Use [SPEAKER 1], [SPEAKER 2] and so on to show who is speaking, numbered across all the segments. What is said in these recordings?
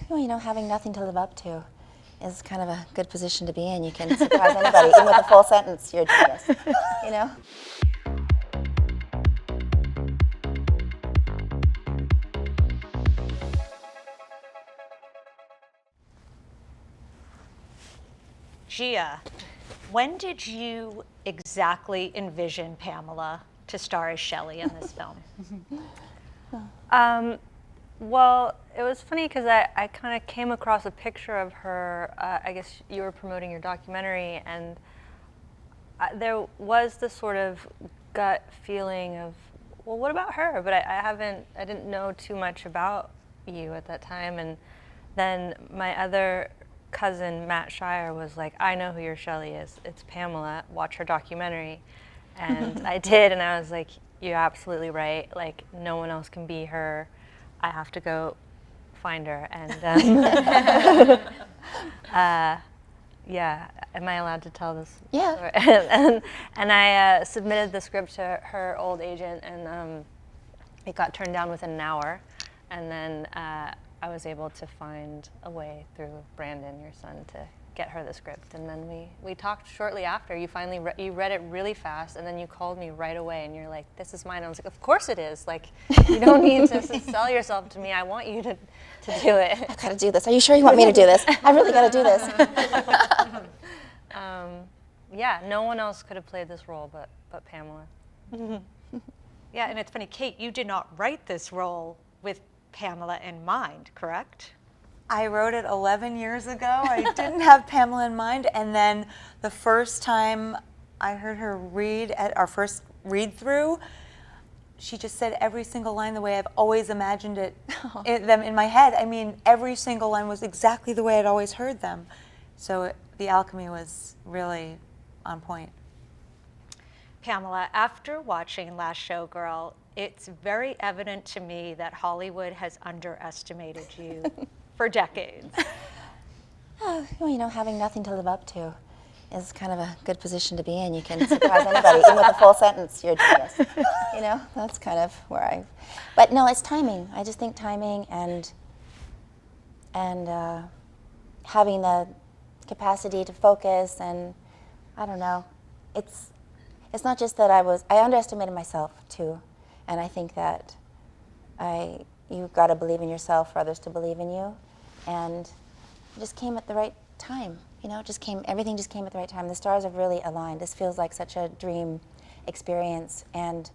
[SPEAKER 1] Well, having nothing to live up to is kind of a good position to be in. You can surprise anybody, even with a full sentence, you're a genius,
[SPEAKER 2] Gia, when did you exactly envision Pamela to star as Shelley in this film?
[SPEAKER 3] Well, it was funny because I kind of came across a picture of her. I guess you were promoting your documentary, and there was this sort of gut feeling of, well, what about her? But I didn't know too much about you at that time. And then my other cousin, Matt Shire, was like, I know who your Shelley is. It's Pamela. Watch her documentary. And I did, and I was like, you're absolutely right. Like, no one else can be her. I have to go find her. And yeah, am I allowed to tell this?
[SPEAKER 1] Yeah.
[SPEAKER 3] Story? and I submitted the script to her old agent, and it got turned down within an hour. And then I was able to find a way through Brandon, your son, to get her the script. And then we talked shortly after. You finally you read it really fast, and then you called me right away, and you're like, this is mine. I was like, of course it is. Like, you don't need to sell yourself to me. I want you to do it.
[SPEAKER 1] I've got to do this. Are you sure you want me to do this? I really got to do this.
[SPEAKER 3] Yeah, no one else could have played this role but Pamela.
[SPEAKER 2] Yeah, and it's funny, Kate, you did not write this role with Pamela in mind, correct?
[SPEAKER 4] I wrote it 11 years ago. I didn't have Pamela in mind, and then the first time I heard her read at our first read-through, she just said every single line the way I've always imagined them in my head. I mean, every single line was exactly the way I'd always heard them. So the alchemy was really on point.
[SPEAKER 2] Pamela, after watching Last Showgirl, it's very evident to me that Hollywood has underestimated you for decades.
[SPEAKER 1] Well, having nothing to live up to is kind of a good position to be in. You can surprise anybody, even with a full sentence, you're a genius. That's kind of where but no, it's timing. I just think timing and having the capacity to focus, and I don't know, it's not just that I underestimated myself too, and I think that you've got to believe in yourself for others to believe in you, and it just came at the right time. Everything just came at the right time. The stars have really aligned. This feels like such a dream experience, and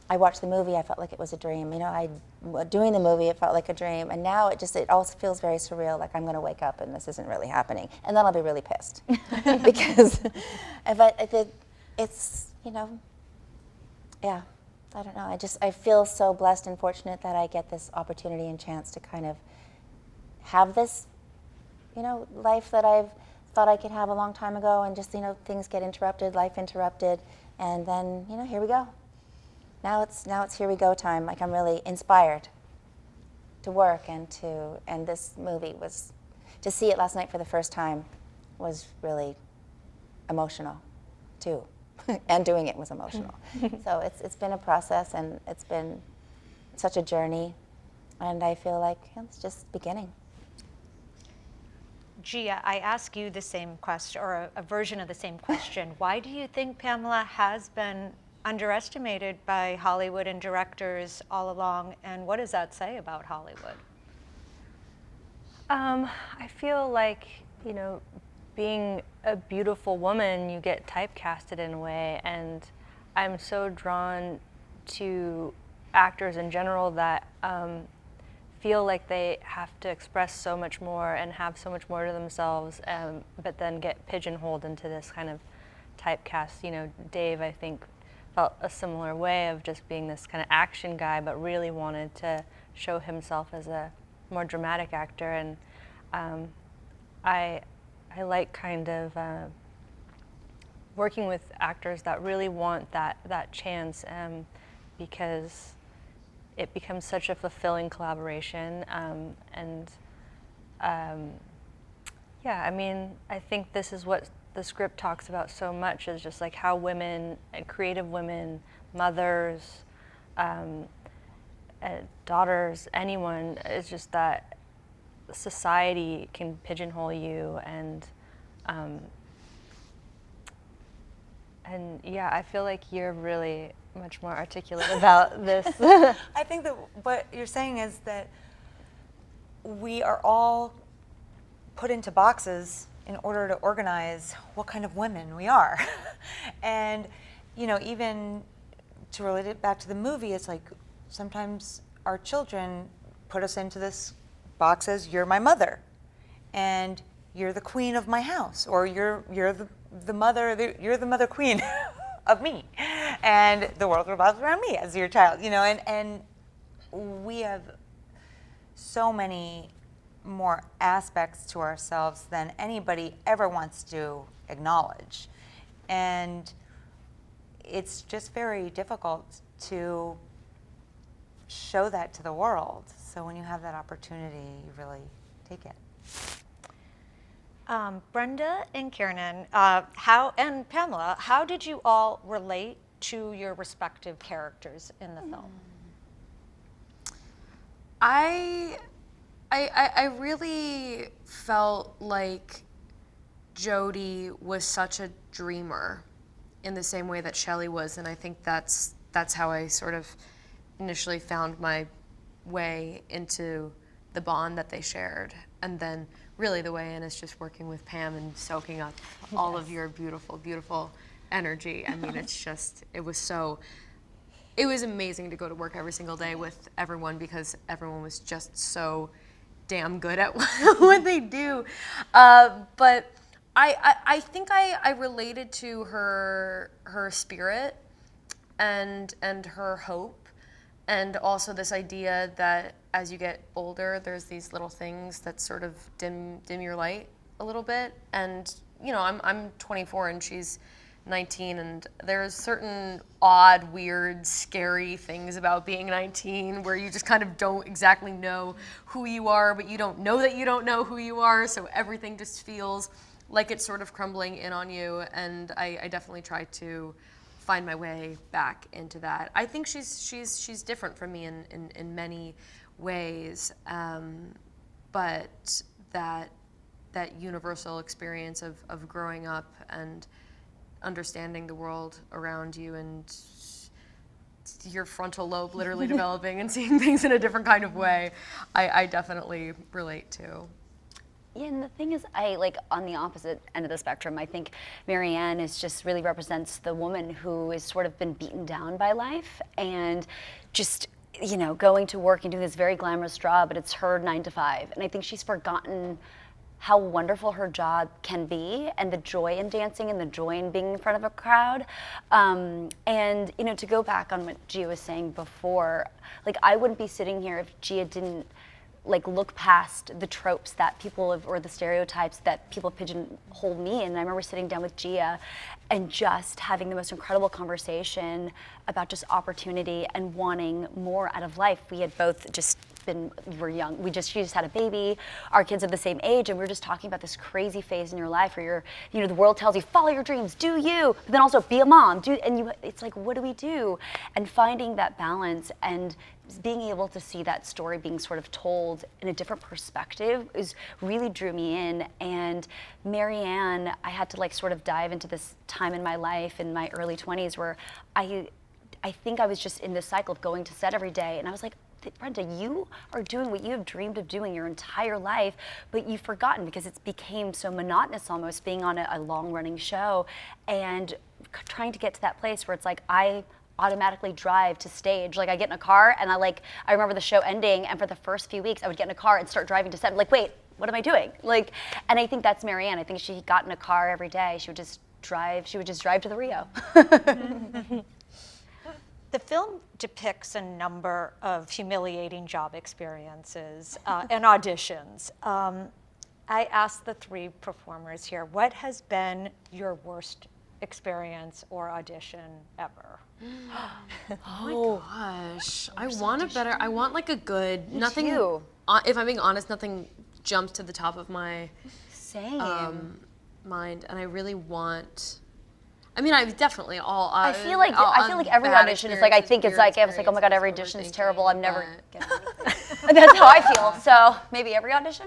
[SPEAKER 1] I watched the movie, I felt like it was a dream. Doing the movie, it felt like a dream, and now it also feels very surreal, like I'm going to wake up and this isn't really happening, and then I'll be really pissed because it's yeah, I don't know. I feel so blessed and fortunate that I get this opportunity and chance to kind of have this, life that I've thought I could have a long time ago, and just, things get interrupted, life interrupted, and then, here we go. Now it's here we go time. Like, I'm really inspired to work, and this movie was, to see it last night for the first time was really emotional too. And doing it was emotional. So it's been a process, and it's been such a journey, and I feel like it's just beginning.
[SPEAKER 2] Gia, I ask you the same question, or a version of the same question. Why do you think Pamela has been underestimated by Hollywood and directors all along, and what does that say about Hollywood?
[SPEAKER 3] I feel like, being a beautiful woman, you get typecasted in a way, and I'm so drawn to actors in general that feel like they have to express so much more and have so much more to themselves, but then get pigeonholed into this kind of typecast. Dave, I think, felt a similar way of just being this kind of action guy, but really wanted to show himself as a more dramatic actor, and I like kind of working with actors that really want that chance, because it becomes such a fulfilling collaboration. Yeah, I mean, I think this is what the script talks about so much, is just like how women, creative women, mothers, daughters, anyone, is just that society can pigeonhole you, and yeah, I feel like you're really much more articulate about this.
[SPEAKER 4] I think that what you're saying is that we are all put into boxes in order to organize what kind of women we are. And, you know, even to relate it back to the movie, it's like sometimes our children put us into this box as you're my mother, and you're the queen of my house, or you're the mother, you're the mother queen of me, and the world revolves around me as your child, you know, and we have so many more aspects to ourselves than anybody ever wants to acknowledge. And it's just very difficult to show that to the world. So when you have that opportunity, you really take it.
[SPEAKER 2] Brenda and Kiernan, and Pamela, how did you all relate to your respective characters in the film?
[SPEAKER 5] I really felt like Jodie was such a dreamer in the same way that Shelley was, and I think that's how I sort of initially found my way into the bond that they shared. And then really the way in is just working with Pam and soaking up all of your beautiful, beautiful energy. I mean, it was amazing to go to work every single day with everyone, because everyone was just so damn good at what they do. But I think I related to her spirit and her hope, and also this idea that as you get older, there's these little things that sort of dim your light a little bit. And you know, I'm 24 and she's 19, and there's certain odd, weird, scary things about being 19 where you just kind of don't exactly know who you are, but you don't know that you don't know who you are, so everything just feels like it's sort of crumbling in on you. And I definitely try to find my way back into that. I think she's different from me in many ways, but that universal experience of growing up and understanding the world around you and your frontal lobe literally developing and seeing things in a different kind of way, I definitely relate to.
[SPEAKER 6] Yeah, and the thing is, I like on the opposite end of the spectrum, I think Marianne really represents the woman who has sort of been beaten down by life and just, you know, going to work and doing this very glamorous job, but it's her 9 to 5. And I think she's forgotten how wonderful her job can be, and the joy in dancing and the joy in being in front of a crowd. And, you know, to go back on what Gia was saying before, like I wouldn't be sitting here if Gia didn't like look past the tropes that people have, or the stereotypes that people pigeonhole me in. And I remember sitting down with Gia and just having the most incredible conversation about just opportunity and wanting more out of life. We had both just we were young. She just had a baby. Our kids are the same age, and we were just talking about this crazy phase in your life where the world tells you, follow your dreams, do you, but then also be a mom, it's like, what do we do? And finding that balance and being able to see that story being sort of told in a different perspective really drew me in. And Marianne, I had to like sort of dive into this time in my life in my early 20s where I think I was just in this cycle of going to set every day, and I was like, Brenda, you are doing what you have dreamed of doing your entire life, but you've forgotten because it's became so monotonous almost being on a long-running show, and trying to get to that place where it's like I automatically drive to stage. Like I get in a car and I remember the show ending, and for the first few weeks I would get in a car and start driving to set. Like, wait, what am I doing? Like, and I think that's Marianne. I think she got in a car every day. She would just drive to the Rio.
[SPEAKER 2] The film depicts a number of humiliating job experiences and auditions. I asked the 3 performers here, what has been your worst experience or audition ever?
[SPEAKER 5] Oh my gosh. I want like a good, nothing,
[SPEAKER 6] too.
[SPEAKER 5] If I'm being honest, nothing jumps to the top of my
[SPEAKER 6] Same.
[SPEAKER 5] mind, and I really want, I mean, I've definitely all.
[SPEAKER 6] I feel like every
[SPEAKER 5] bad
[SPEAKER 6] audition is like, I think it's like, I was like, oh my God, every
[SPEAKER 5] experiences,
[SPEAKER 6] audition is terrible. I'm never
[SPEAKER 5] overthinking,
[SPEAKER 6] getting anything. That's how I feel. So maybe every audition.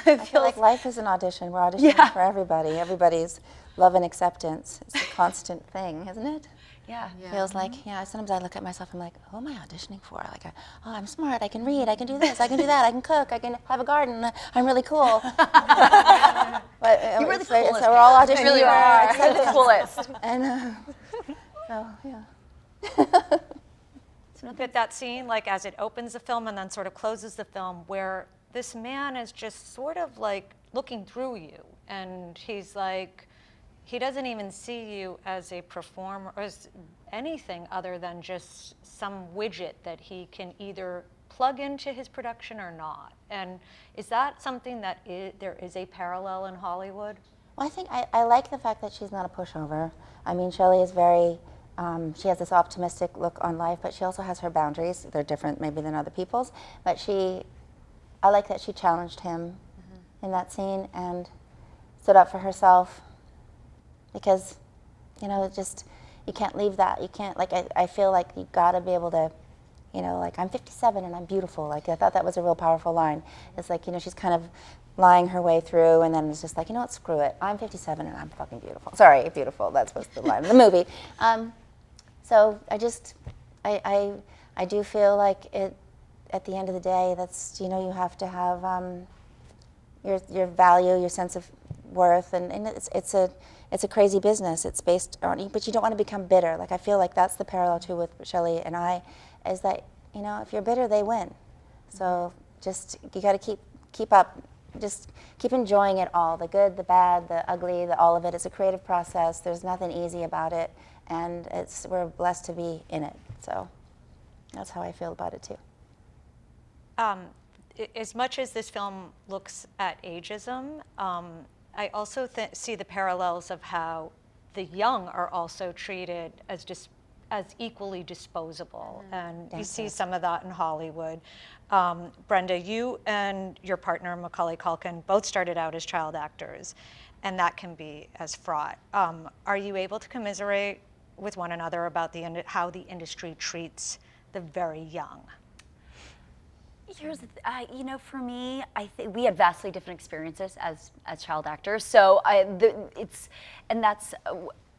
[SPEAKER 1] I feel like life is an audition. We're auditioning for everybody. Everybody's love and acceptance. It's a constant thing, isn't it?
[SPEAKER 6] Yeah.
[SPEAKER 1] Feels like, sometimes I look at myself, I'm like, who am I auditioning for? Like, I'm smart, I can read, I can do this, I can do that, I can cook, I can have a garden, I'm really cool. But
[SPEAKER 6] You were the
[SPEAKER 1] so
[SPEAKER 6] coolest.
[SPEAKER 1] we're all auditioning.
[SPEAKER 6] Really are. You're the coolest.
[SPEAKER 1] And so, yeah.
[SPEAKER 2] But that scene, like as it opens the film and then sort of closes the film, where this man is just sort of like looking through you, and he's like, he doesn't even see you as a performer or as anything other than just some widget that he can either plug into his production or not. And is that something that there is a parallel in Hollywood?
[SPEAKER 1] Well, I think I like the fact that she's not a pushover. I mean, Shelley is very, she has this optimistic look on life, but she also has her boundaries. They're different maybe than other people's, but I like that she challenged him in that scene and stood up for herself, because, you can't leave that. You can't, like, I feel like you gotta be able to, like, I'm 57 and I'm beautiful. Like, I thought that was a real powerful line. It's like, she's kind of lying her way through, and then it's just like, you know what, screw it. I'm 57 and I'm fucking beautiful. Sorry, beautiful, that's what's the line in the movie. So I do feel like at the end of the day, that's, you have to have your value, your sense of worth, and it's a crazy business. It's based on, but you don't want to become bitter. Like, I feel like that's the parallel too with Shelley and I, is that, if you're bitter, they win. So just, you got to keep up, just keep enjoying it all, the good, the bad, the ugly, all of it. It's a creative process. There's nothing easy about it, and we're blessed to be in it. So that's how I feel about it too.
[SPEAKER 2] As much as this film looks at ageism, I also see the parallels of how the young are also treated as equally disposable, and you see some of that in Hollywood. Brenda, you and your partner Macaulay Culkin both started out as child actors, and that can be as fraught. Are you able to commiserate with one another about how the industry treats the very young?
[SPEAKER 6] Here's, for me, I think we had vastly different experiences as child actors. So that's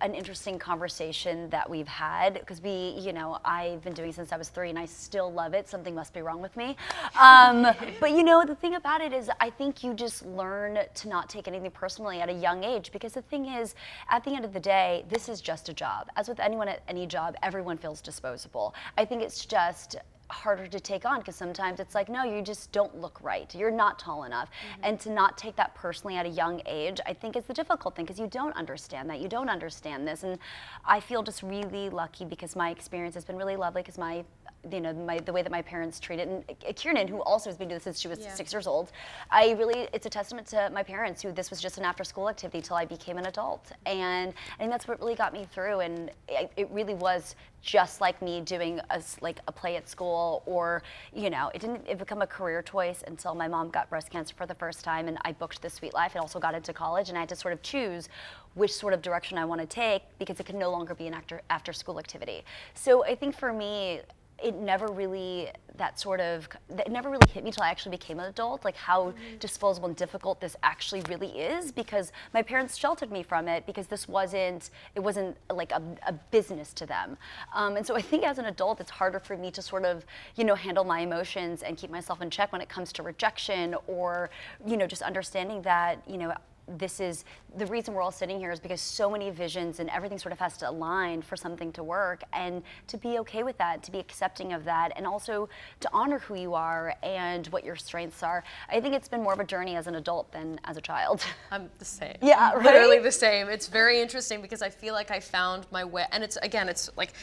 [SPEAKER 6] an interesting conversation that we've had, because I've been doing it since I was 3 and I still love it. Something must be wrong with me. But the thing about it is, I think you just learn to not take anything personally at a young age, because the thing is, at the end of the day, this is just a job. As with anyone at any job, everyone feels disposable. I think it's just harder to take on, because sometimes it's like, no, you just don't look right, you're not tall enough. And to not take that personally at a young age, I think is the difficult thing, because you don't understand that, you don't understand this. And I feel just really lucky, because my experience has been really lovely, because the way that my parents treat it, and Kiernan, who also has been doing this since she was 6 years old, it's a testament to my parents, who this was just an after-school activity till I became an adult. And I think that's what really got me through, and it really was just like me doing a play at school, or it didn't become a career choice until my mom got breast cancer for the first time, and I booked The Sweet Life and also got into college, and I had to sort of choose which sort of direction I want to take, because it could no longer be an after-school activity. So I think for me, it never really hit me till I actually became an adult, like how disposable and difficult this actually really is, because my parents sheltered me from it, because it wasn't like a business to them. And so I think as an adult, it's harder for me to sort of, handle my emotions and keep myself in check when it comes to rejection, or, just understanding that, this is the reason we're all sitting here, is because so many visions and everything sort of has to align for something to work, and to be okay with that, to be accepting of that, and also to honor who you are and what your strengths are. I think it's been more of a journey as an adult than as a child.
[SPEAKER 5] I'm the same.
[SPEAKER 6] Yeah,
[SPEAKER 5] I'm
[SPEAKER 6] right?
[SPEAKER 5] literally the same. It's very interesting, because I feel like I found my way, and it's like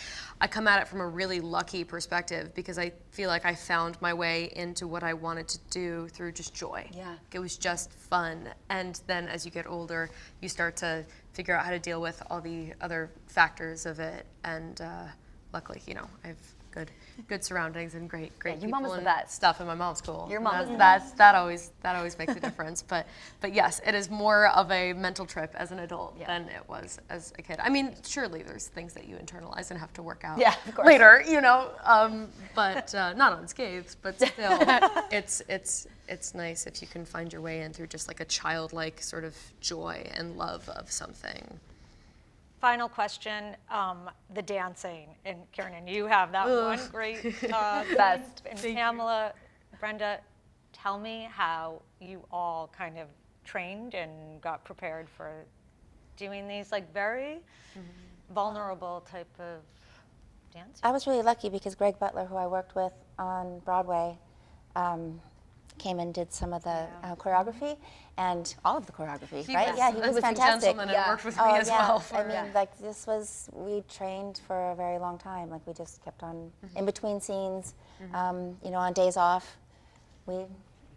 [SPEAKER 5] I come at it from a really lucky perspective, because I feel like I found my way into what I wanted to do through just joy.
[SPEAKER 6] Yeah.
[SPEAKER 5] It was just fun. And then as you get older, you start to figure out how to deal with all the other factors of it. And luckily, I've good surroundings and great
[SPEAKER 6] your
[SPEAKER 5] people
[SPEAKER 6] mom was the
[SPEAKER 5] and
[SPEAKER 6] best.
[SPEAKER 5] stuff, and my mom's cool.
[SPEAKER 6] Your mom was the
[SPEAKER 5] that always makes a difference. But yes, it is more of a mental trip as an adult than it was as a kid. I mean, surely there's things that you internalize and have to work out
[SPEAKER 6] of course.
[SPEAKER 5] later, but not unscathed. But still, it's nice if you can find your way in through just like a childlike sort of joy and love of something.
[SPEAKER 2] Final question, the dancing. And Kiernan, you have that one great best. And Pamela, Brenda, tell me how you all kind of trained and got prepared for doing these like very vulnerable type of dancing.
[SPEAKER 1] I was really lucky because Greg Butler, who I worked with on Broadway, came and did some of the choreography and all of the choreography, right? Yeah, he was
[SPEAKER 5] a
[SPEAKER 1] fantastic.
[SPEAKER 5] gentleman and worked with me as well.
[SPEAKER 1] I mean, like we trained for a very long time. Like we just kept on in between scenes, on days off, we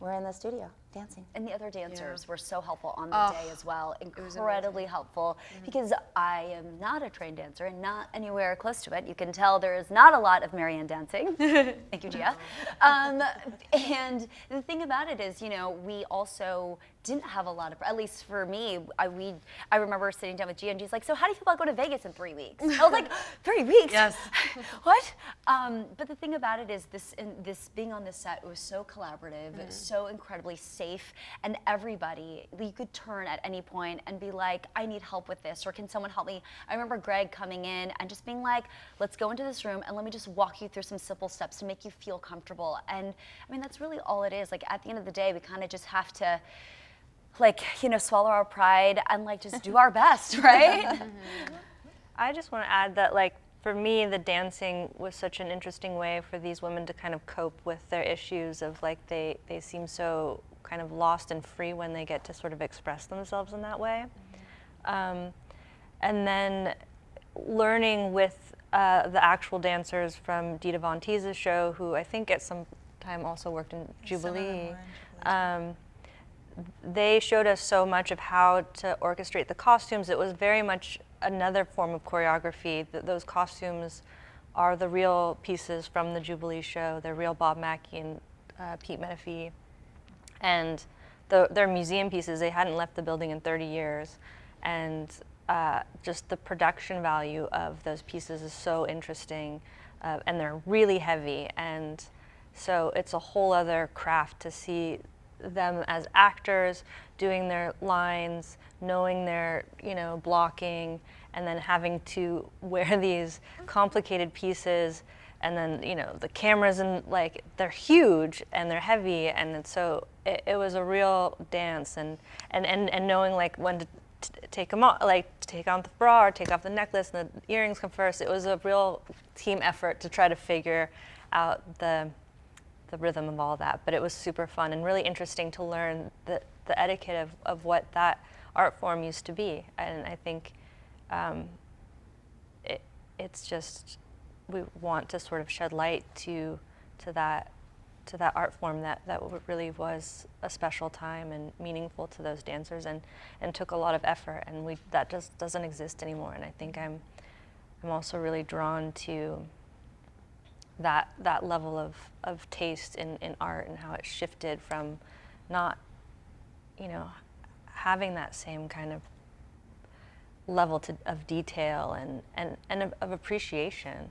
[SPEAKER 1] were in the studio dancing.
[SPEAKER 6] And the other dancers were so helpful on the day as well, incredibly helpful, because I am not a trained dancer and not anywhere close to it. You can tell there is not a lot of Marianne dancing. Thank you, Gia. And the thing about it is, we also didn't have a lot of, at least for me, I remember sitting down with Gia and she's like, so how do you feel about going to Vegas in 3 weeks? I was like, 3 weeks?
[SPEAKER 5] Yes.
[SPEAKER 6] What? But the thing about it is this being on this set, it was so collaborative, so incredibly safe, and everybody, you could turn at any point and be like, I need help with this, or can someone help me? I remember Greg coming in and just being like, let's go into this room and let me just walk you through some simple steps to make you feel comfortable. And I mean, that's really all it is. Like at the end of the day, we kind of just have to swallow our pride and just do our best, right?
[SPEAKER 3] I just want to add that, for me, the dancing was such an interesting way for these women to kind of cope with their issues of, they seem so kind of lost and free when they get to sort of express themselves in that way. And then learning with the actual dancers from Dita Von Teese's show, who I think at some time also worked in Jubilee. They showed us so much of how to orchestrate the costumes. It was very much another form of choreography. Those costumes are the real pieces from the Jubilee show. They're real Bob Mackie and Pete Menefee. And they're museum pieces. They hadn't left the building in 30 years. And just the production value of those pieces is so interesting. And they're really heavy. And so it's a whole other craft to see them as actors doing their lines, knowing their blocking, and then having to wear these complicated pieces, and then the cameras and they're huge and they're heavy, and so it was a real dance, and knowing when to take them off, take on the bra or take off the necklace and the earrings come first. It was a real team effort to try to figure out the rhythm of all that, but it was super fun and really interesting to learn the etiquette of what that art form used to be. And I think it's just, we want to sort of shed light to that art form that really was a special time and meaningful to those dancers, and took a lot of effort, and that just doesn't exist anymore. And I think I'm also really drawn to that level of taste in art, and how it shifted from not, having that same kind of level of detail and of appreciation.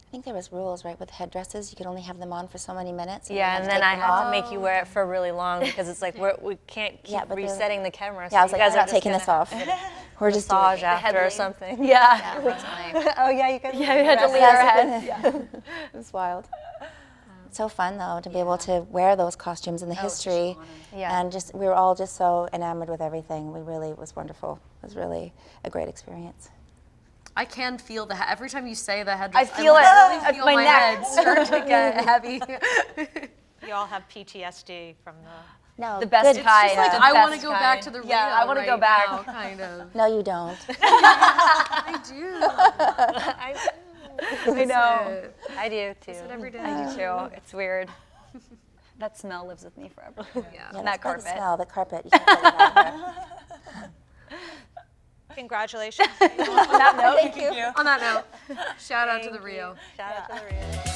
[SPEAKER 1] I think there was rules, right, with headdresses. You could only have them on for so many minutes.
[SPEAKER 3] Yeah, and then I had to make you wear it for really long, because it's we can't keep resetting the camera. So
[SPEAKER 1] yeah, I was
[SPEAKER 3] you
[SPEAKER 1] like,
[SPEAKER 3] guys
[SPEAKER 1] I'm
[SPEAKER 3] are
[SPEAKER 1] not taking this off. We're just doing
[SPEAKER 3] massage
[SPEAKER 1] it.
[SPEAKER 3] after or something.
[SPEAKER 6] Yeah.
[SPEAKER 3] Oh yeah, you guys.
[SPEAKER 6] Yeah, we had to leave our head.
[SPEAKER 1] Yeah. It's wild. It's so fun though to be able to wear those costumes and the history, and we were all just so enamored with everything. It was wonderful. It was really a great experience.
[SPEAKER 5] I can feel every time you say the headdress.
[SPEAKER 6] I feel it.
[SPEAKER 5] Really feel
[SPEAKER 6] My
[SPEAKER 5] my
[SPEAKER 6] neck.
[SPEAKER 5] head start to get heavy.
[SPEAKER 2] You all have PTSD from the...
[SPEAKER 1] No,
[SPEAKER 6] The best
[SPEAKER 1] good
[SPEAKER 6] kind.
[SPEAKER 1] fun.
[SPEAKER 5] I want to go back to the real.
[SPEAKER 6] Yeah, I want to go back.
[SPEAKER 5] Now, kind of.
[SPEAKER 1] No, you don't.
[SPEAKER 5] I do.
[SPEAKER 6] I know.
[SPEAKER 3] I do too.
[SPEAKER 5] Every day.
[SPEAKER 6] I do too. It's weird. That smell lives with me forever.
[SPEAKER 5] Yeah.
[SPEAKER 1] Yeah,
[SPEAKER 6] That
[SPEAKER 1] that's good
[SPEAKER 6] carpet.
[SPEAKER 1] smell, the carpet. You can't get it out there.
[SPEAKER 2] Congratulations.
[SPEAKER 6] On that note,
[SPEAKER 1] Thank you.
[SPEAKER 5] On that note. Shout out to the Rio.
[SPEAKER 3] Shout out to the Rio.